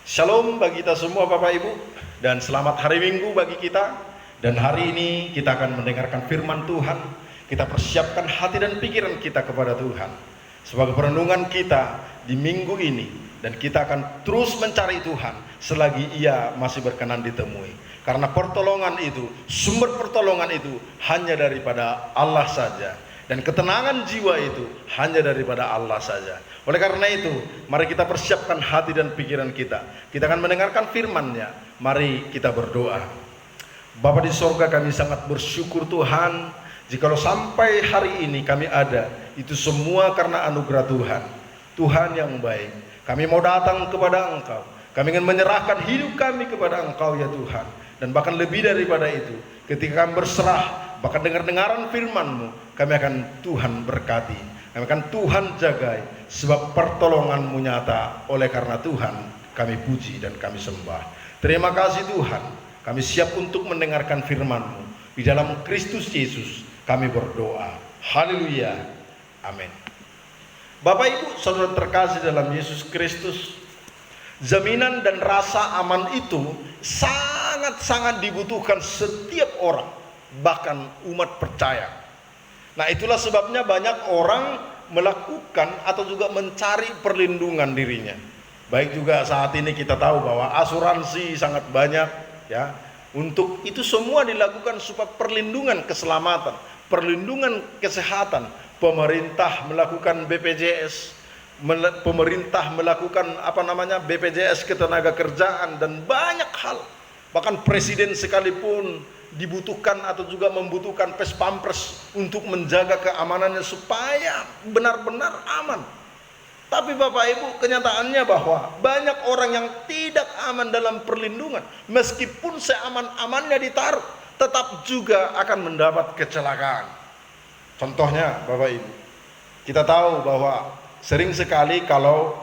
Shalom bagi kita semua Bapak Ibu, dan selamat hari Minggu bagi kita. Dan hari ini kita akan mendengarkan firman Tuhan. Kita persiapkan hati dan pikiran kita kepada Tuhan sebagai perenungan kita di minggu ini. Dan kita akan terus mencari Tuhan selagi Ia masih berkenan ditemui. Karena pertolongan itu, sumber pertolongan itu hanya daripada Allah saja. Dan ketenangan jiwa itu hanya daripada Allah saja. Oleh karena itu, mari kita persiapkan hati dan pikiran kita. Kita akan mendengarkan firman-Nya. Mari kita berdoa. Bapa di sorga, kami sangat bersyukur Tuhan, jikalau sampai hari ini kami ada, itu semua karena anugerah Tuhan. Tuhan yang baik, kami mau datang kepada Engkau. Kami ingin menyerahkan hidup kami kepada Engkau ya Tuhan. Dan bahkan lebih daripada itu, ketika kami berserah, bahkan dengar-dengaran firman-Mu, kami akan Tuhan berkati, kami akan Tuhan jagai, sebab pertolongan-Mu nyata. Oleh karena Tuhan kami puji dan kami sembah. Terima kasih Tuhan, kami siap untuk mendengarkan firman-Mu. Di dalam Kristus Yesus kami berdoa. Haleluya, amin. Bapak Ibu saudara terkasih dalam Yesus Kristus, jaminan dan rasa aman itu sangat-sangat dibutuhkan setiap orang, bahkan umat percaya. Nah, itulah sebabnya banyak orang melakukan atau juga mencari perlindungan dirinya. Baik juga saat ini kita tahu bahwa asuransi sangat banyak ya. Untuk itu semua dilakukan supaya perlindungan keselamatan, perlindungan kesehatan. Pemerintah melakukan BPJS, pemerintah melakukan BPJS ketenagakerjaan dan banyak hal. Bahkan presiden sekalipun dibutuhkan atau juga membutuhkan pampers untuk menjaga keamanannya supaya benar-benar aman. Tapi Bapak Ibu, kenyataannya bahwa banyak orang yang tidak aman dalam perlindungan. Meskipun seaman-amannya ditaruh, tetap juga akan mendapat kecelakaan. Contohnya Bapak Ibu, kita tahu bahwa sering sekali kalau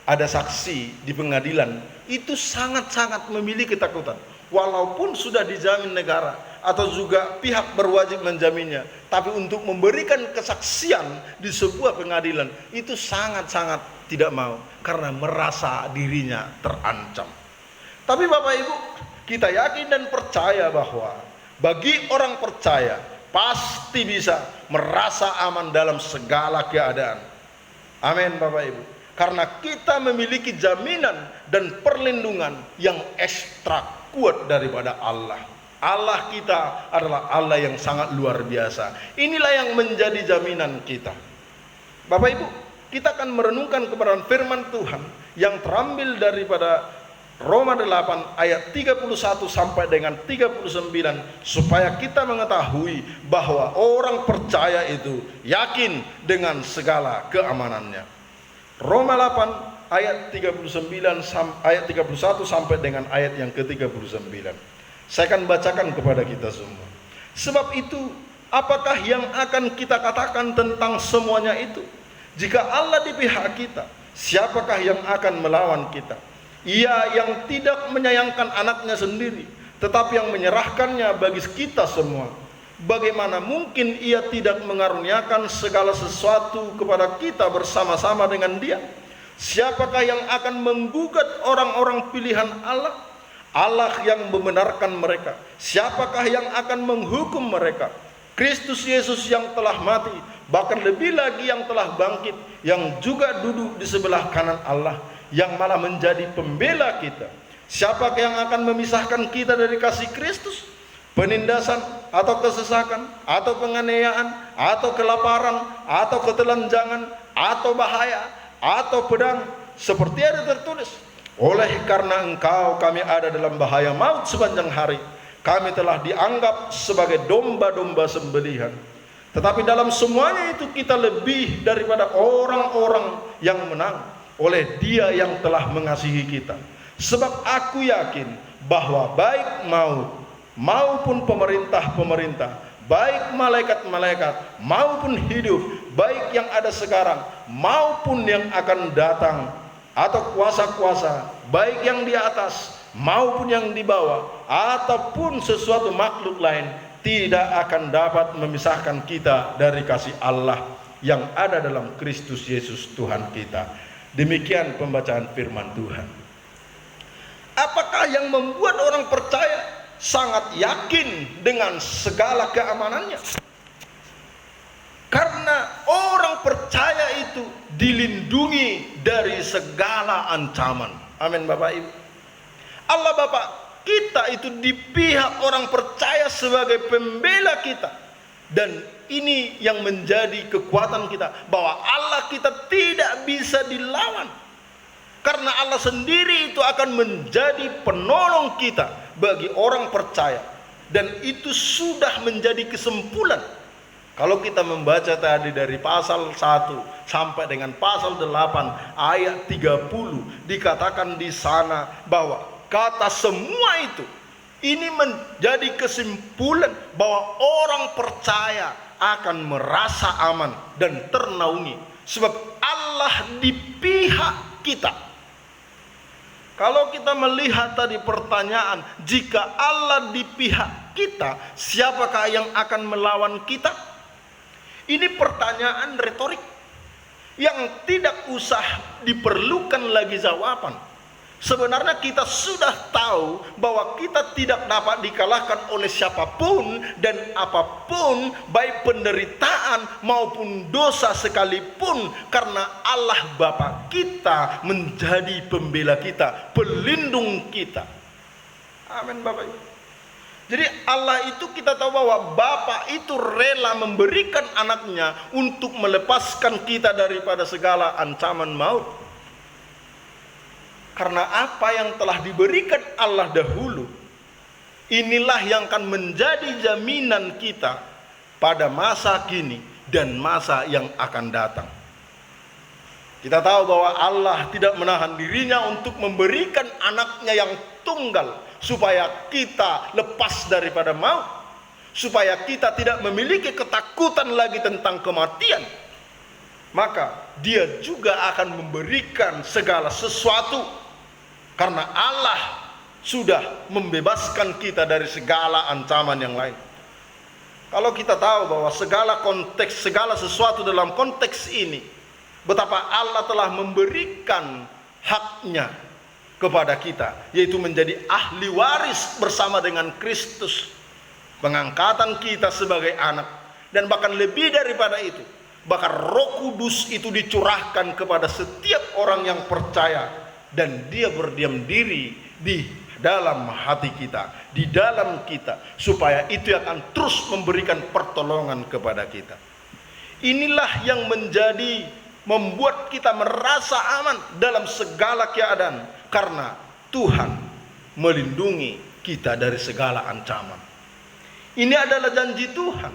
ada saksi di pengadilan, itu sangat-sangat memiliki ketakutan. Walaupun sudah dijamin negara atau juga pihak berwajib menjaminnya, tapi untuk memberikan kesaksian di sebuah pengadilan itu sangat-sangat tidak mau, karena merasa dirinya terancam. Tapi Bapak Ibu, kita yakin dan percaya bahwa bagi orang percaya pasti bisa merasa aman dalam segala keadaan. Amin Bapak Ibu. Karena kita memiliki jaminan dan perlindungan yang ekstra kuat daripada Allah. Allah kita adalah Allah yang sangat luar biasa. Inilah yang menjadi jaminan kita. Bapak Ibu, kita akan merenungkan kebenaran firman Tuhan yang terambil daripada Roma 8 ayat 31 sampai dengan 39, supaya kita mengetahui bahwa orang percaya itu yakin dengan segala keamanannya. Roma 8 ayat 31 sampai dengan ayat yang ke-39. Saya akan bacakan kepada kita semua. Sebab itu, apakah yang akan kita katakan tentang semuanya itu? Jika Allah di pihak kita, siapakah yang akan melawan kita? Ia yang tidak menyayangkan anaknya sendiri, tetapi yang menyerahkannya bagi kita semua, bagaimana mungkin Ia tidak mengaruniakan segala sesuatu kepada kita bersama-sama dengan Dia? Siapakah yang akan menggugat orang-orang pilihan Allah? Allah yang membenarkan mereka. Siapakah yang akan menghukum mereka? Kristus Yesus yang telah mati, bahkan lebih lagi yang telah bangkit, yang juga duduk di sebelah kanan Allah, yang malah menjadi pembela kita. Siapakah yang akan memisahkan kita dari kasih Kristus? Penindasan atau kesesakan atau penganiayaan atau kelaparan atau ketelanjangan atau bahaya atau pedang, seperti ada tertulis, oleh karena engkau kami ada dalam bahaya maut sepanjang hari, kami telah dianggap sebagai domba-domba sembelihan. Tetapi dalam semuanya itu kita lebih daripada orang-orang yang menang oleh Dia yang telah mengasihi kita. Sebab aku yakin bahwa baik maut maupun pemerintah-pemerintah, baik malaikat-malaikat maupun hidup, baik yang ada sekarang maupun yang akan datang, atau kuasa-kuasa, baik yang di atas maupun yang di bawah, ataupun sesuatu makhluk lain, tidak akan dapat memisahkan kita dari kasih Allah yang ada dalam Kristus Yesus Tuhan kita. Demikian pembacaan firman Tuhan. apakah yang membuat orang percaya sangat yakin dengan segala keamanannya? Karena orang percaya itu dilindungi dari segala ancaman. Amin Bapak Ibu. Allah Bapa kita itu di pihak orang percaya sebagai pembela kita. Dan ini yang menjadi kekuatan kita, bahwa Allah kita tidak bisa dilawan. Karena Allah sendiri itu akan menjadi penolong kita bagi orang percaya. Dan itu sudah menjadi kesimpulan. Kalau kita membaca tadi dari pasal 1 sampai dengan pasal 8 ayat 30, dikatakan di sana bahwa kata semua itu, ini menjadi kesimpulan bahwa orang percaya akan merasa aman dan ternaungi. Sebab Allah di pihak kita. Kalau kita melihat tadi pertanyaan, jika Allah di pihak kita, siapakah yang akan melawan kita? Ini pertanyaan retorik yang tidak usah diperlukan lagi jawaban. Sebenarnya kita sudah tahu bahwa kita tidak dapat dikalahkan oleh siapapun dan apapun, baik penderitaan maupun dosa sekalipun, karena Allah Bapa kita menjadi pembela kita, pelindung kita. Amin Bapak Ibu. Jadi Allah itu kita tahu bahwa Bapa itu rela memberikan anaknya untuk melepaskan kita daripada segala ancaman maut. Karena apa yang telah diberikan Allah dahulu, inilah yang akan menjadi jaminan kita pada masa kini dan masa yang akan datang. Kita tahu bahwa Allah tidak menahan dirinya untuk memberikan anaknya yang tunggal, supaya kita lepas daripada maut, supaya kita tidak memiliki ketakutan lagi tentang kematian. Maka dia juga akan memberikan segala sesuatu, karena Allah sudah membebaskan kita dari segala ancaman yang lain. Kalau kita tahu bahwa segala konteks, segala sesuatu dalam konteks ini, betapa Allah telah memberikan haknya kepada kita, yaitu menjadi ahli waris bersama dengan Kristus, pengangkatan kita sebagai anak, dan bahkan lebih daripada itu, bahkan Roh Kudus itu dicurahkan kepada setiap orang yang percaya. Dan dia berdiam diri di dalam hati kita, di dalam kita, supaya itu akan terus memberikan pertolongan kepada kita. Inilah yang membuat kita merasa aman dalam segala keadaan, karena Tuhan melindungi kita dari segala ancaman. Ini adalah janji Tuhan.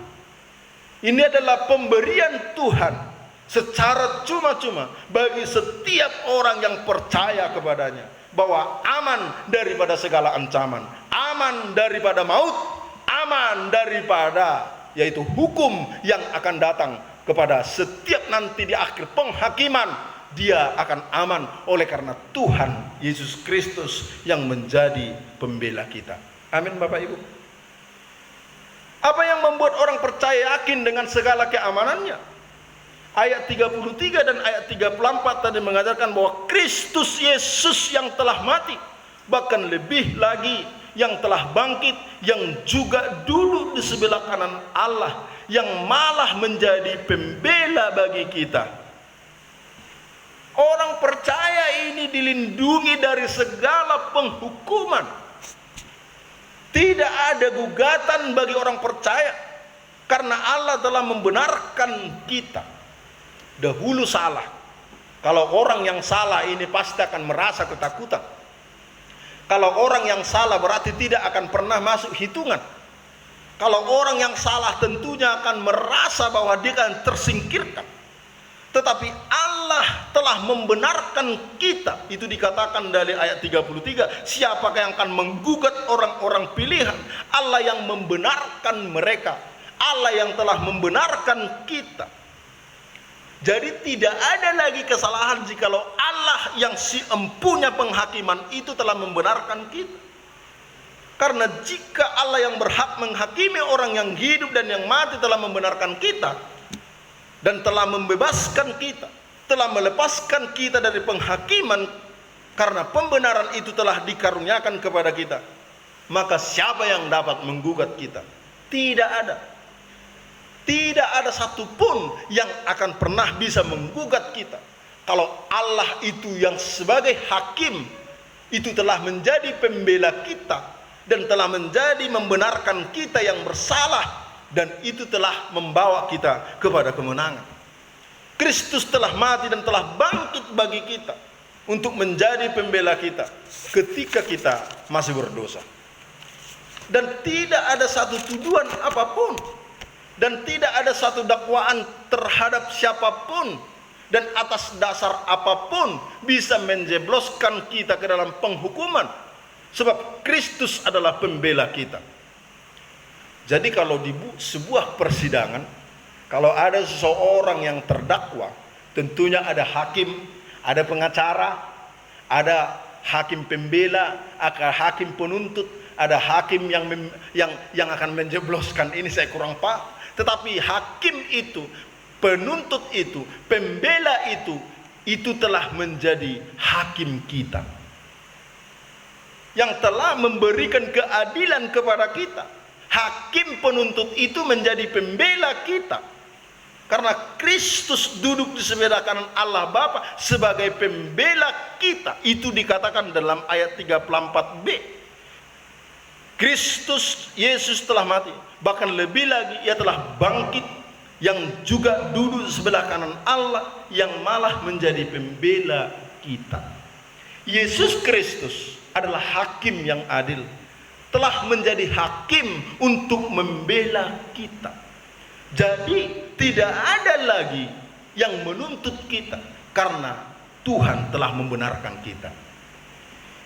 Ini adalah pemberian Tuhan secara cuma-cuma bagi setiap orang yang percaya kepadanya, bahwa aman daripada segala ancaman, aman daripada maut, aman daripada yaitu hukum yang akan datang kepada setiap nanti di akhir penghakiman. Dia akan aman oleh karena Tuhan Yesus Kristus yang menjadi pembela kita. Amin Bapak Ibu. Apa yang membuat orang percaya yakin dengan segala keamanannya? Ayat 33 dan ayat 34 tadi mengajarkan bahwa Kristus Yesus yang telah mati, bahkan lebih lagi yang telah bangkit, yang juga duduk di sebelah kanan Allah, yang malah menjadi pembela bagi kita. Orang percaya ini dilindungi dari segala penghukuman. Tidak ada gugatan bagi orang percaya, karena Allah telah membenarkan kita. Dahulu salah. Kalau orang yang salah ini pasti akan merasa ketakutan. Kalau orang yang salah berarti tidak akan pernah masuk hitungan. Kalau orang yang salah tentunya akan merasa bahwa dia akan tersingkirkan. Tetapi Allah telah membenarkan kita. Itu dikatakan dari ayat 33, siapakah yang akan menggugat orang-orang pilihan? Allah yang membenarkan mereka. Allah yang telah membenarkan kita. Jadi tidak ada lagi kesalahan jikalau Allah yang si empunya penghakiman itu telah membenarkan kita. Karena jika Allah yang berhak menghakimi orang yang hidup dan yang mati telah membenarkan kita, dan telah membebaskan kita, telah melepaskan kita dari penghakiman, Karena pembenaran itu telah dikaruniakan kepada kita, maka siapa yang dapat menggugat kita? Tidak ada. Tidak ada satupun yang akan pernah bisa menggugat kita. Kalau Allah itu yang sebagai hakim itu telah menjadi pembela kita dan telah menjadi membenarkan kita yang bersalah, dan itu telah membawa kita kepada kemenangan. Kristus telah mati dan telah bangkit bagi kita untuk menjadi pembela kita ketika kita masih berdosa. Dan tidak ada satu tuduhan apapun, dan tidak ada satu dakwaan terhadap siapapun, dan atas dasar apapun bisa menjebloskan kita ke dalam penghukuman, sebab Kristus adalah pembela kita. Jadi kalau di sebuah persidangan, kalau ada seseorang yang terdakwa, tentunya ada hakim, ada pengacara, ada hakim pembela, ada hakim penuntut, ada hakim yang akan menjebloskan. Ini saya kurang paham. Tetapi hakim itu, penuntut itu, pembela itu telah menjadi hakim kita, yang telah memberikan keadilan kepada kita. Hakim penuntut itu menjadi pembela kita, karena Kristus duduk di sebelah kanan Allah Bapa sebagai pembela kita. Itu dikatakan dalam ayat 34b. Kristus Yesus telah mati, bahkan lebih lagi ia telah bangkit, yang juga duduk di sebelah kanan Allah, yang malah menjadi pembela kita. Yesus Kristus adalah hakim yang adil, telah menjadi hakim untuk membela kita. Jadi tidak ada lagi yang menuntut kita, karena Tuhan telah membenarkan kita.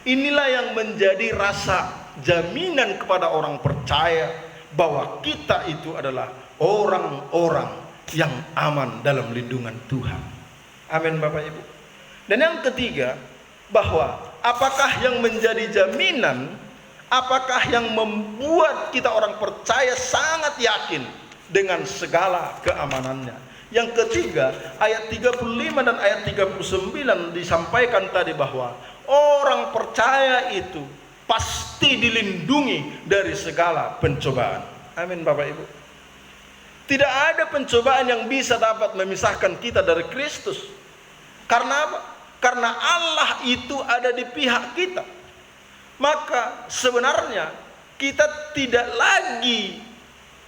Inilah yang menjadi rasa jaminan kepada orang percaya bahwa kita itu adalah orang-orang yang aman dalam lindungan Tuhan. Amin Bapak Ibu. Dan yang ketiga, bahwa apakah yang menjadi jaminan, apakah yang membuat kita orang percaya sangat yakin dengan segala keamanannya. Yang ketiga, ayat 35 dan ayat 39 disampaikan tadi bahwa orang percaya itu pasti dilindungi dari segala pencobaan. Amin Bapak Ibu. Tidak ada pencobaan yang bisa dapat memisahkan kita dari Kristus. Karena apa? Karena Allah itu ada di pihak kita. Maka sebenarnya kita tidak lagi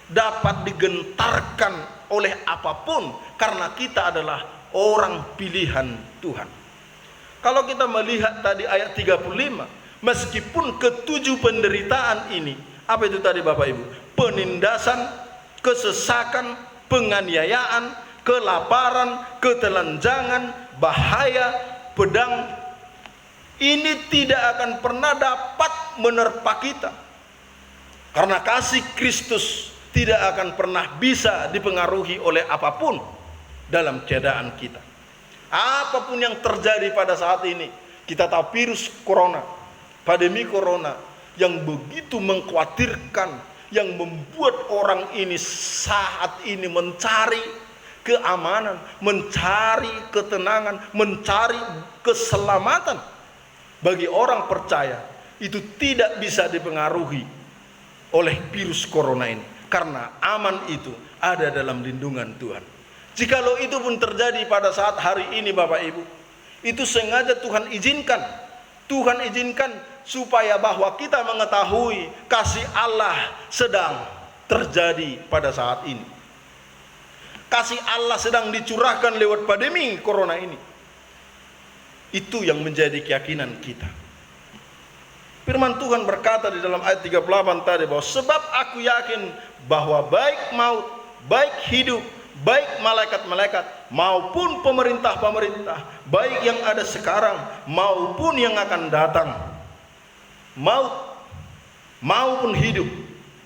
dapat digentarkan oleh apapun, karena kita adalah orang pilihan Tuhan. Kalau kita melihat tadi ayat 35, meskipun ketujuh penderitaan ini, apa itu tadi Bapak Ibu? Penindasan, kesesakan, penganiayaan, kelaparan, ketelanjangan, bahaya, pedang, ini tidak akan pernah dapat menerpa kita, karena kasih Kristus tidak akan pernah bisa dipengaruhi oleh apapun dalam keadaan kita. Apapun yang terjadi pada saat ini, kita tahu virus corona, pandemi corona yang begitu mengkhawatirkan, yang membuat orang ini saat ini mencari keamanan, mencari ketenangan, mencari keselamatan. Bagi orang percaya itu tidak bisa dipengaruhi oleh virus corona ini, karena aman itu ada dalam lindungan Tuhan. Jikalau itu pun terjadi pada saat hari ini Bapak Ibu, itu sengaja Tuhan izinkan. Tuhan izinkan supaya bahwa kita mengetahui kasih Allah sedang terjadi pada saat ini. Kasih Allah sedang dicurahkan lewat pandemi corona ini. Itu yang menjadi keyakinan kita. Firman Tuhan berkata di dalam ayat 38 tadi bahwa sebab aku yakin bahwa baik maut, baik hidup, baik malaikat-malaikat maupun pemerintah-pemerintah, baik yang ada sekarang maupun yang akan datang, maut maupun hidup,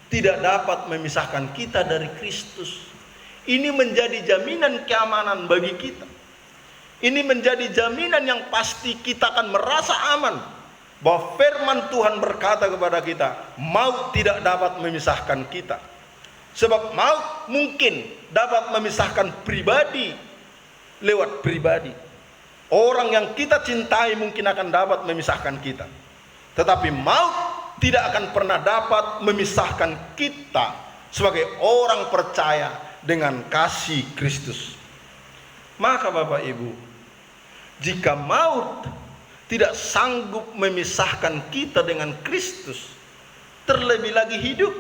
tidak dapat memisahkan kita dari Kristus. Ini menjadi jaminan keamanan bagi kita. Ini menjadi jaminan yang pasti kita akan merasa aman, bahwa firman Tuhan berkata kepada kita, maut tidak dapat memisahkan kita. Sebab maut mungkin dapat memisahkan pribadi lewat pribadi, Orang yang kita cintai mungkin akan dapat memisahkan kita, tetapi maut tidak akan pernah dapat memisahkan kita sebagai orang percaya dengan kasih Kristus. Maka Bapak Ibu, jika maut tidak sanggup memisahkan kita dengan Kristus, terlebih lagi hidup,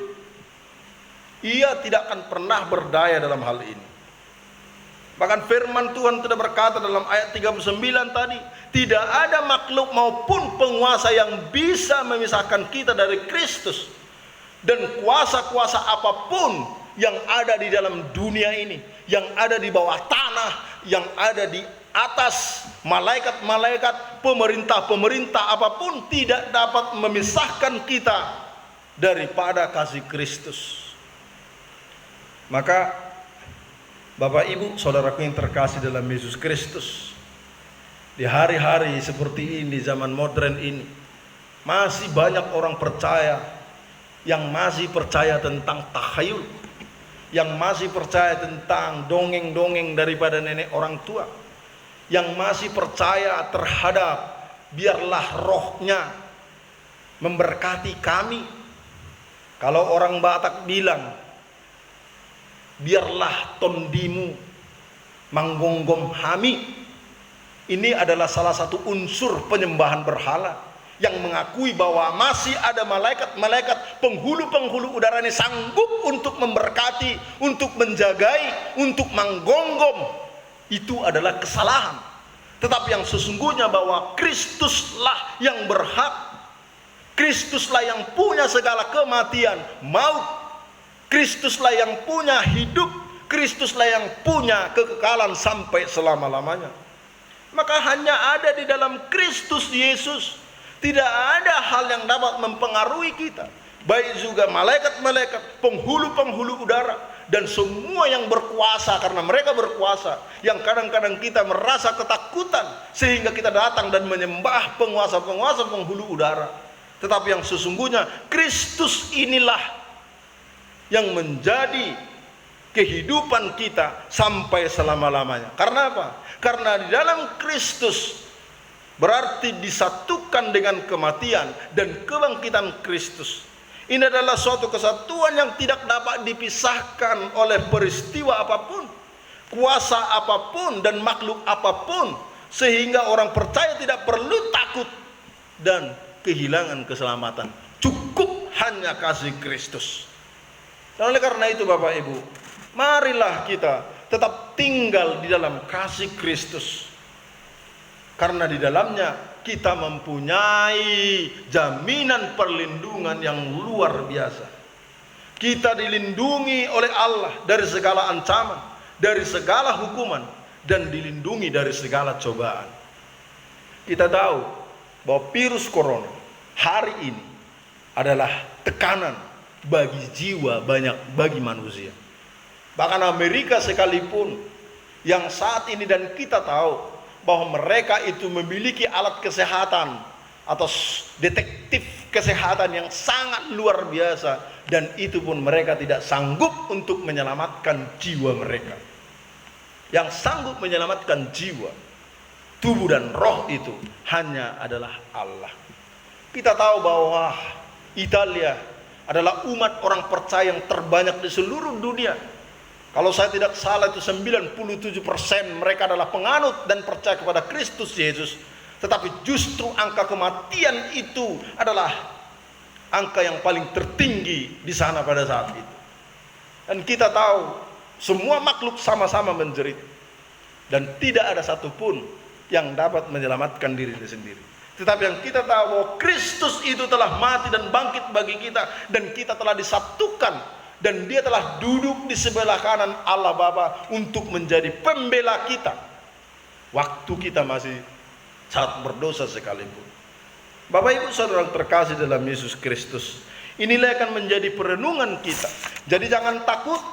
ia tidak akan pernah berdaya dalam hal ini. Bahkan firman Tuhan sudah berkata dalam ayat 39 tadi, tidak ada makhluk maupun penguasa yang bisa memisahkan kita dari Kristus. Dan kuasa-kuasa apapun yang ada di dalam dunia ini, yang ada di bawah tanah, yang ada di atas, malaikat-malaikat, pemerintah-pemerintah apapun tidak dapat memisahkan kita daripada kasih Kristus. Maka Bapak Ibu, saudaraku yang terkasih dalam Yesus Kristus, di hari-hari seperti ini, zaman modern ini, masih banyak orang percaya yang masih percaya tentang takhayul, yang masih percaya tentang dongeng-dongeng daripada nenek orang tua, yang masih percaya terhadap biarlah rohnya memberkati kami. Kalau orang Batak bilang, biarlah tondimu manggonggom hami. Ini adalah salah satu unsur penyembahan berhala yang mengakui bahwa masih ada malaikat-malaikat penghulu-penghulu udara ini sanggup untuk memberkati, untuk menjagai, untuk manggonggom. Itu adalah kesalahan. Tetapi yang sesungguhnya bahwa Kristuslah yang berhak, Kristuslah yang punya segala kematian, maut. Kristuslah yang punya hidup, Kristuslah yang punya kekekalan sampai selama-lamanya. Maka hanya ada di dalam Kristus Yesus. Tidak ada hal yang dapat mempengaruhi kita, baik juga malaikat-malaikat, penghulu-penghulu udara, dan semua yang berkuasa, karena mereka berkuasa, yang kadang-kadang kita merasa ketakutan sehingga kita datang dan menyembah penguasa-penguasa penghulu udara. Tetapi yang sesungguhnya Kristus inilah yang menjadi kehidupan kita sampai selama-lamanya. Karena apa? Karena di dalam Kristus berarti disatukan dengan kematian dan kebangkitan Kristus. Ini adalah suatu kesatuan yang tidak dapat dipisahkan oleh peristiwa apapun, kuasa apapun, dan makhluk apapun, sehingga orang percaya tidak perlu takut dan kehilangan keselamatan. Cukup hanya kasih Kristus. Dan oleh karena itu Bapak Ibu, marilah kita tetap tinggal di dalam kasih Kristus. Karena di dalamnya kita mempunyai jaminan perlindungan yang luar biasa. Kita dilindungi oleh Allah dari segala ancaman, dari segala hukuman, dan dilindungi dari segala cobaan. Kita tahu bahwa virus corona hari ini adalah tekanan bagi jiwa banyak, bagi manusia. Bahkan Amerika sekalipun yang saat ini, dan kita tahu bahwa mereka itu memiliki alat kesehatan atau detektif kesehatan yang sangat luar biasa, dan itu pun mereka tidak sanggup untuk menyelamatkan jiwa mereka. Yang sanggup menyelamatkan jiwa, tubuh dan roh itu hanya adalah Allah. Kita tahu bahwa Italia adalah umat orang percaya yang terbanyak di seluruh dunia. Kalau saya tidak salah itu 97% mereka adalah penganut dan percaya kepada Kristus Yesus. Tetapi justru angka kematian itu adalah angka yang paling tertinggi di sana pada saat itu. Dan kita tahu semua makhluk sama-sama menjerit, dan tidak ada satupun yang dapat menyelamatkan dirinya sendiri. Tetapi yang kita tahu bahwa Kristus itu telah mati dan bangkit bagi kita, dan kita telah disatukan, dan dia telah duduk di sebelah kanan Allah Bapa untuk menjadi pembela kita waktu kita masih saat berdosa sekalipun. Bapak Ibu Saudara terkasih dalam Yesus Kristus, inilah akan menjadi perenungan kita. Jadi jangan takut,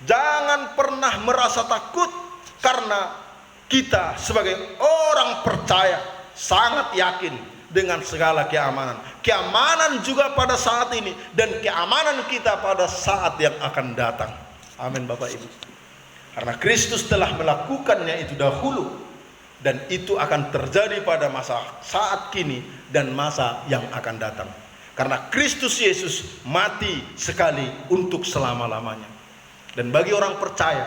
jangan pernah merasa takut, karena kita sebagai orang percaya sangat yakin dengan segala keamanan. Keamanan juga pada saat ini, dan keamanan kita pada saat yang akan datang. Amin Bapak Ibu. Karena Kristus telah melakukannya itu dahulu Dan itu akan terjadi pada masa saat kini dan masa yang akan datang. Karena Kristus Yesus mati sekali untuk selama-lamanya. Dan bagi orang percaya,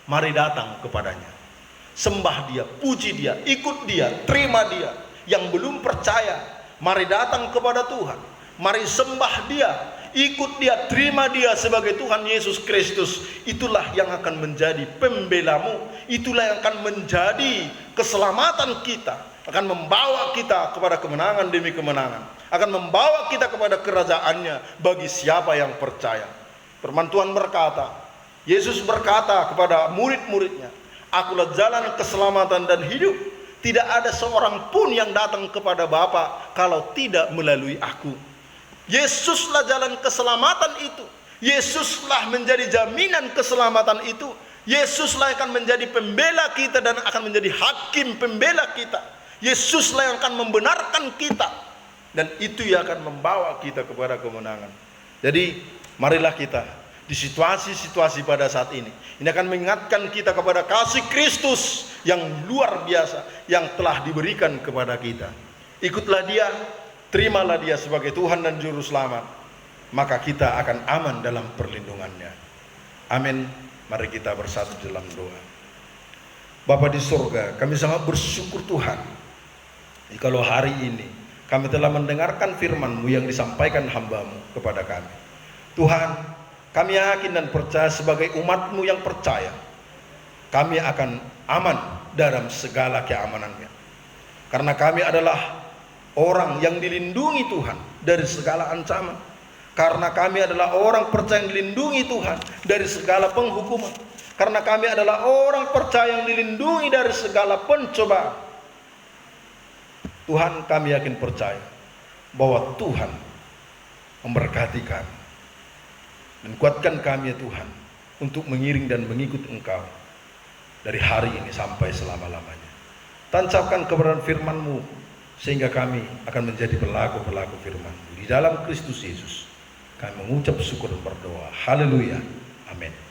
mari datang kepadanya. Sembah dia, puji dia, ikut dia, terima dia. Yang belum percaya, mari datang kepada Tuhan. Mari sembah dia, ikut dia, terima dia sebagai Tuhan Yesus Kristus. Itulah yang akan menjadi pembelamu. Itulah yang akan menjadi keselamatan kita. Akan membawa kita kepada kemenangan demi kemenangan. Akan membawa kita kepada kerajaannya bagi siapa yang percaya. Firman Tuhan berkata, Yesus berkata kepada murid-muridnya, "Akulah jalan keselamatan dan hidup. Tidak ada seorang pun yang datang kepada Bapa kalau tidak melalui aku." Yesuslah jalan keselamatan itu. Yesuslah menjadi jaminan keselamatan itu. Yesuslah yang akan menjadi pembela kita dan akan menjadi hakim pembela kita. Yesuslah yang akan membenarkan kita. Dan itu yang akan membawa kita kepada kemenangan. Jadi marilah kita di situasi-situasi pada saat ini akan mengingatkan kita kepada kasih Kristus yang luar biasa yang telah diberikan kepada kita. Ikutlah dia, terimalah dia sebagai Tuhan dan Juru Selamat, maka kita akan aman dalam perlindungannya. Amin. Mari kita bersatu dalam doa. Bapa di surga, kami sangat bersyukur Tuhan, jikalau hari ini kami telah mendengarkan firman-Mu yang disampaikan hamba-Mu kepada kami. Tuhan, kami yakin dan percaya sebagai umat-Mu yang percaya, kami akan aman dalam segala keamanannya. Karena kami adalah orang yang dilindungi Tuhan dari segala ancaman. Karena kami adalah orang percaya yang dilindungi Tuhan dari segala penghukuman. Karena kami adalah orang percaya yang dilindungi dari segala pencobaan. Tuhan, kami yakin percaya bahwa Tuhan memberkati kami dan kuatkan kami ya Tuhan untuk mengiring dan mengikut Engkau dari hari ini sampai selama-lamanya. Tancapkan kebenaran firman-Mu sehingga kami akan menjadi pelaku-pelaku firman-Mu. Di dalam Kristus Yesus kami mengucap syukur dan berdoa. Haleluya. Amin.